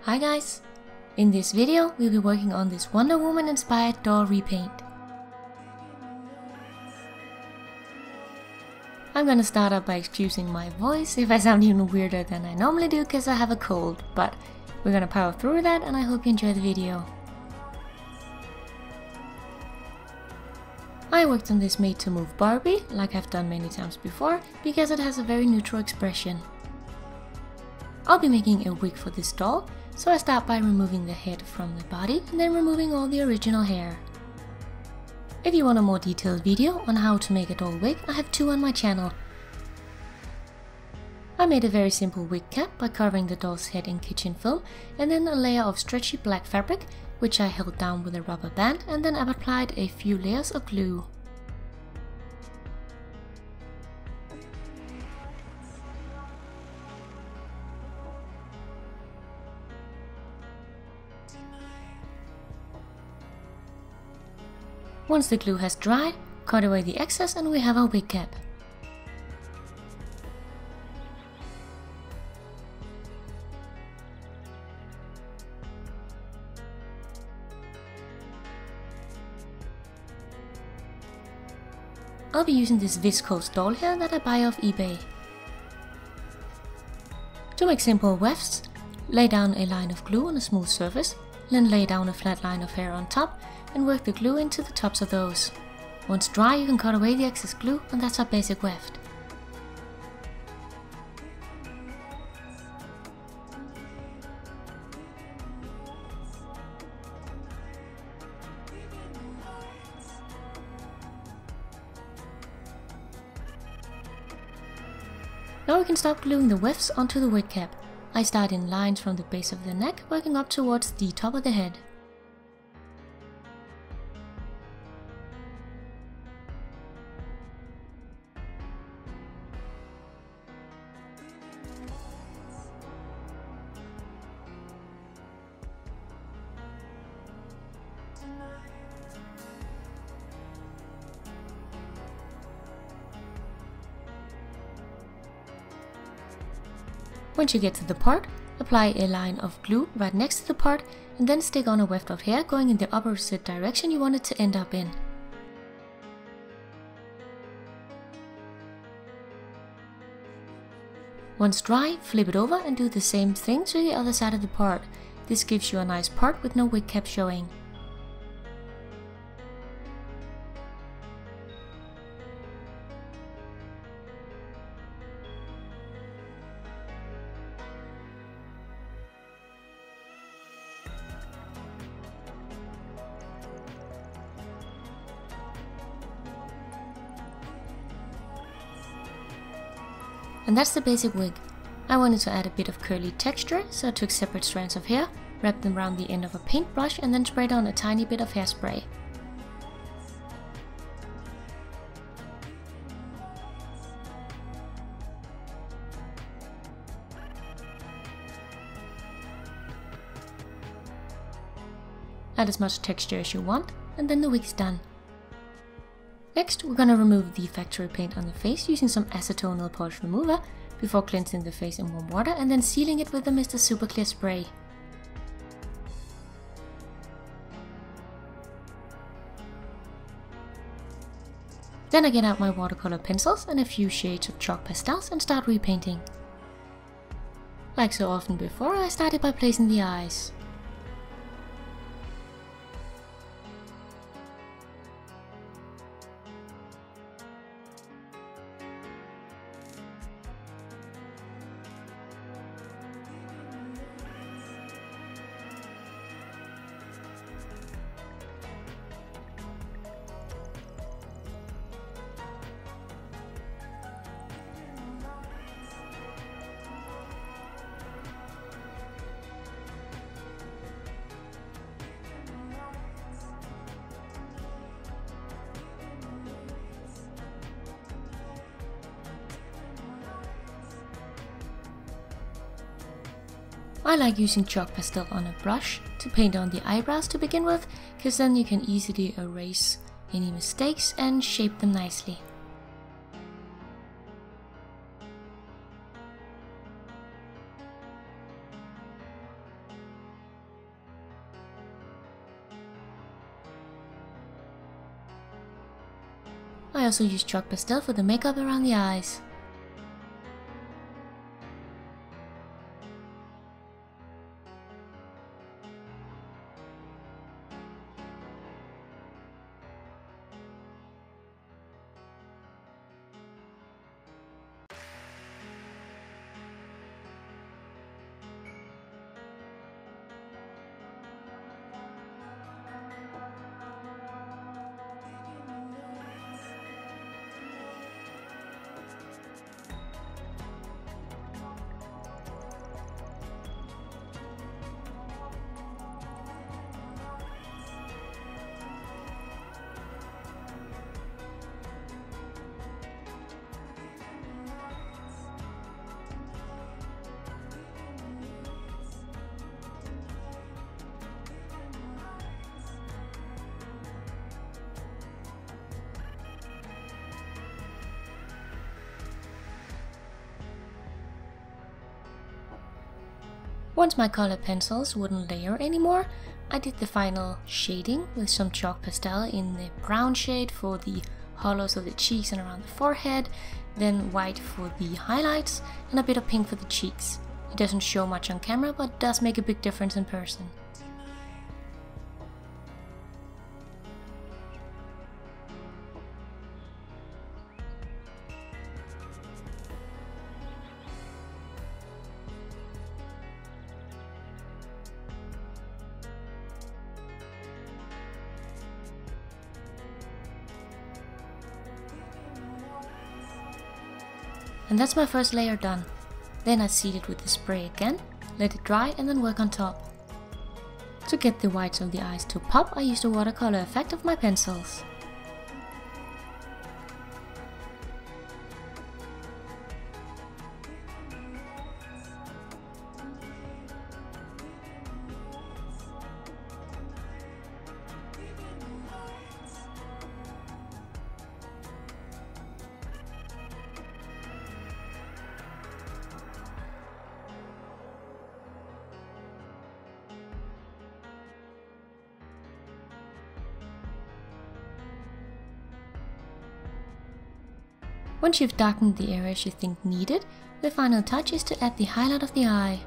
Hi guys! In this video we'll be working on this Wonder Woman inspired doll repaint. I'm gonna start out by excusing my voice if I sound even weirder than I normally do because I have a cold, but we're gonna power through that and I hope you enjoy the video. I worked on this made to move Barbie, like I've done many times before, because it has a very neutral expression. I'll be making a wig for this doll, so I start by removing the head from the body and then removing all the original hair. If you want a more detailed video on how to make a doll wig, I have two on my channel. I made a very simple wig cap by covering the doll's head in kitchen film and then a layer of stretchy black fabric, which I held down with a rubber band, and then I've applied a few layers of glue. Once the glue has dried, cut away the excess and we have our wig cap. I'll be using this viscose doll hair that I buy off eBay. To make simple wefts, lay down a line of glue on a smooth surface, then lay down a flat line of hair on top and work the glue into the tops of those. Once dry, you can cut away the excess glue, and that's our basic weft. Now we can start gluing the wefts onto the wig cap. I start in lines from the base of the neck, working up towards the top of the head. Once you get to the part, apply a line of glue right next to the part and then stick on a weft of hair going in the opposite direction you want it to end up in. Once dry, flip it over and do the same thing to the other side of the part. This gives you a nice part with no wig cap showing. And that's the basic wig. I wanted to add a bit of curly texture, so I took separate strands of hair, wrapped them around the end of a paintbrush and then sprayed on a tiny bit of hairspray. Add as much texture as you want, and then the wig's done. Next, we're gonna remove the factory paint on the face using some acetone nail polish remover before cleansing the face in warm water and then sealing it with the Mr. Super Clear spray. Then I get out my watercolor pencils and a few shades of chalk pastels and start repainting. Like so often before, I started by placing the eyes. I like using chalk pastel on a brush to paint on the eyebrows to begin with, because then you can easily erase any mistakes and shape them nicely. I also use chalk pastel for the makeup around the eyes. Once my colored pencils wouldn't layer anymore, I did the final shading with some chalk pastel in the brown shade for the hollows of the cheeks and around the forehead, then white for the highlights, and a bit of pink for the cheeks. It doesn't show much on camera, but does make a big difference in person. And that's my first layer done. Then I seed it with the spray again, let it dry and then work on top. To get the whites of the eyes to pop, I used a watercolor effect of my pencils. Once you've darkened the areas you think needed, the final touch is to add the highlight of the eye.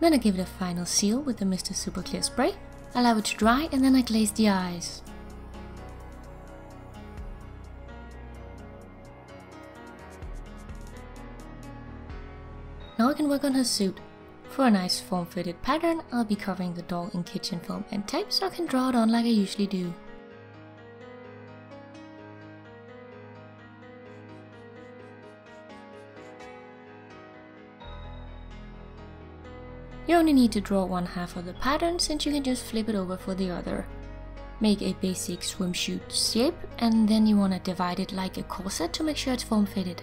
Then I give it a final seal with the Mr. Super Clear spray, allow it to dry, and then I glaze the eyes. Now I can work on her suit. For a nice form-fitted pattern, I'll be covering the doll in kitchen foam and tape so I can draw it on like I usually do. You only need to draw one half of the pattern, since you can just flip it over for the other. Make a basic swimsuit shape, and then you want to divide it like a corset to make sure it's form fitted.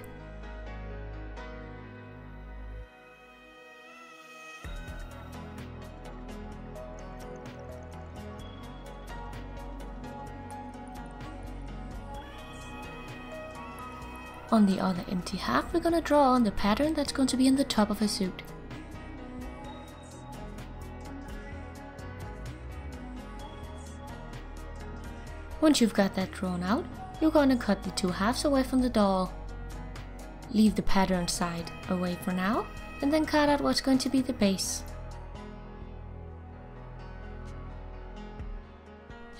On the other empty half, we're gonna draw on the pattern that's going to be on the top of her suit. Once you've got that drawn out, you're going to cut the two halves away from the doll. Leave the pattern side away for now, and then cut out what's going to be the base.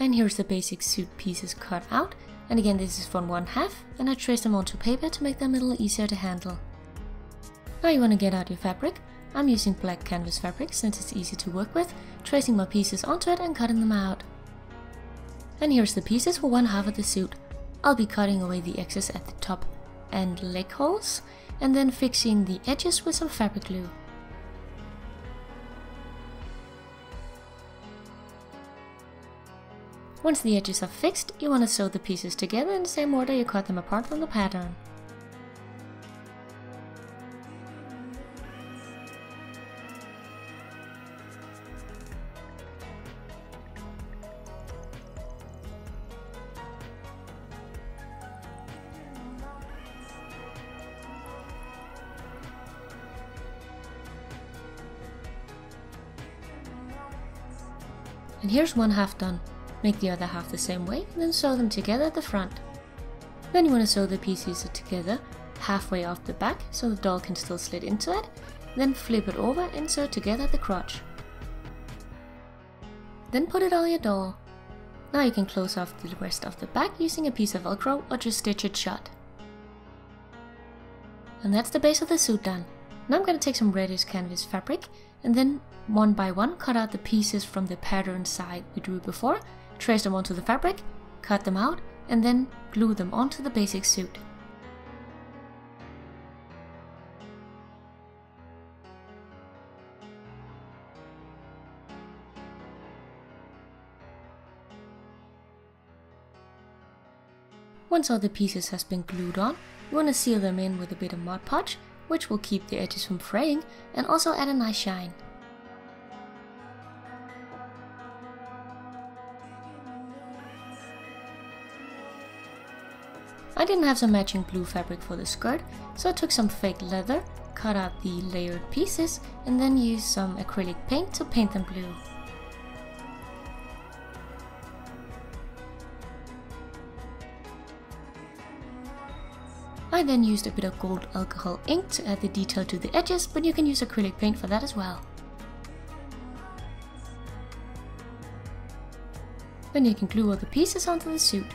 And here's the basic suit pieces cut out, and again this is from one half, and I traced them onto paper to make them a little easier to handle. Now you want to get out your fabric. I'm using black canvas fabric since it's easy to work with, tracing my pieces onto it and cutting them out. And here's the pieces for one half of the suit. I'll be cutting away the excess at the top and leg holes, and then fixing the edges with some fabric glue. Once the edges are fixed, you want to sew the pieces together in the same order you cut them apart from the pattern. And here's one half done. Make the other half the same way, and then sew them together at the front. Then you want to sew the pieces together halfway off the back so the doll can still slide into it. Then flip it over and sew together at the crotch. Then put it on your doll. Now you can close off the rest of the back using a piece of Velcro or just stitch it shut. And that's the base of the suit done. Now I'm going to take some reddish canvas fabric and then one by one cut out the pieces from the pattern side we drew before, trace them onto the fabric, cut them out, and then glue them onto the basic suit. Once all the pieces has been glued on, you want to seal them in with a bit of Mod Podge, which will keep the edges from fraying and also add a nice shine. I didn't have some matching blue fabric for the skirt, so I took some fake leather, cut out the layered pieces, and then used some acrylic paint to paint them blue. I then used a bit of gold alcohol ink to add the detail to the edges, but you can use acrylic paint for that as well. Then you can glue all the pieces onto the suit.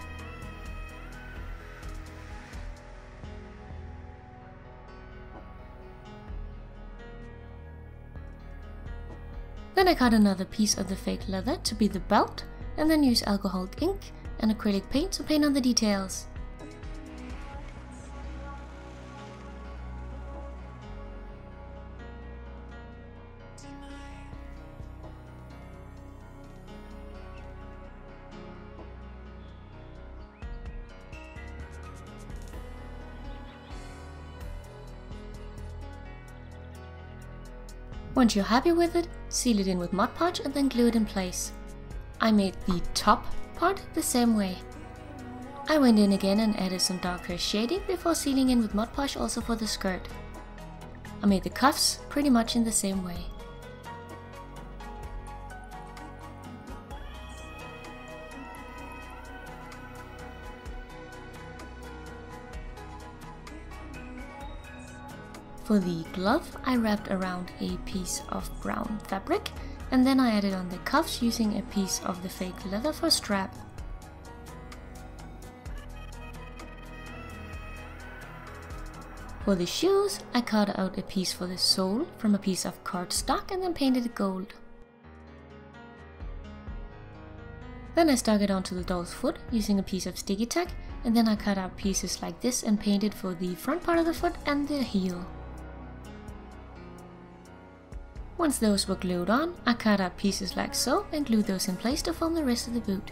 Then I cut another piece of the fake leather to be the belt, and then use alcohol ink and acrylic paint to paint on the details. Once you're happy with it, seal it in with Mod Podge and then glue it in place. I made the top part the same way. I went in again and added some darker shading before sealing in with Mod Podge also for the skirt. I made the cuffs pretty much in the same way. For the glove, I wrapped around a piece of brown fabric, and then I added on the cuffs using a piece of the fake leather for a strap. For the shoes, I cut out a piece for the sole from a piece of cardstock and then painted it gold. Then I stuck it onto the doll's foot using a piece of sticky tack, and then I cut out pieces like this and painted for the front part of the foot and the heel. Once those were glued on, I cut out pieces like so and glued those in place to form the rest of the boot.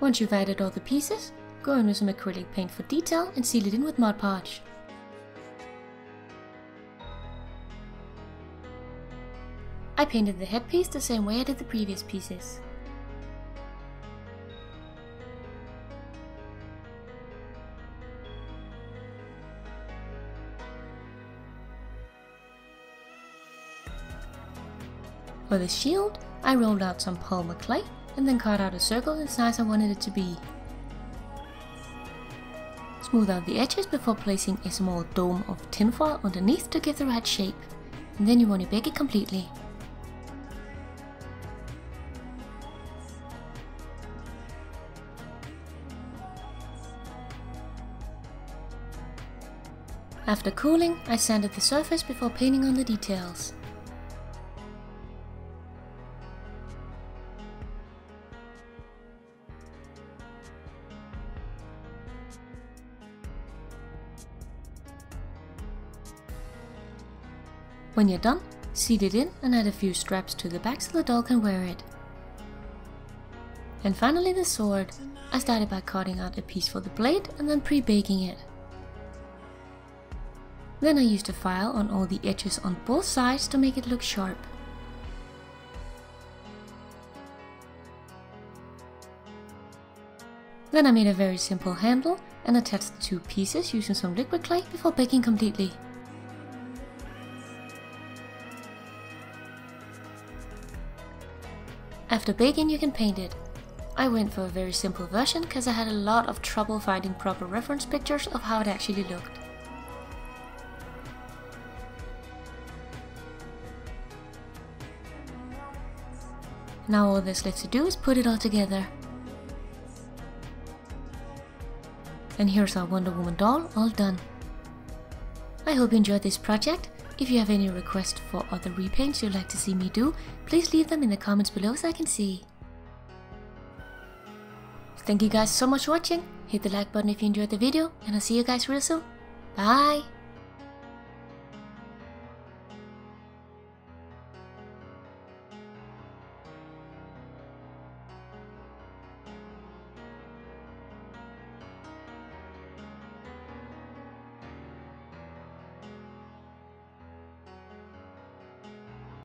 Once you've added all the pieces, go in with some acrylic paint for detail and seal it in with Mod Podge. I painted the headpiece the same way I did the previous pieces. For the shield, I rolled out some Polymer clay and then cut out a circle the size I wanted it to be. Smooth out the edges before placing a small dome of tinfoil underneath to give the right shape, and then you want to bake it completely. After cooling, I sanded the surface before painting on the details. When you're done, seal it in and add a few straps to the back so the doll can wear it. And finally the sword. I started by cutting out a piece for the blade and then pre-baking it. Then I used a file on all the edges on both sides to make it look sharp. Then I made a very simple handle and attached the two pieces using some liquid clay before baking completely. After baking you can paint it. I went for a very simple version because I had a lot of trouble finding proper reference pictures of how it actually looked. Now all there's left to do is put it all together. And here's our Wonder Woman doll all done. I hope you enjoyed this project. If you have any requests for other repaints you'd like to see me do, please leave them in the comments below so I can see. Thank you guys so much for watching. Hit the like button if you enjoyed the video, and I'll see you guys real soon. Bye!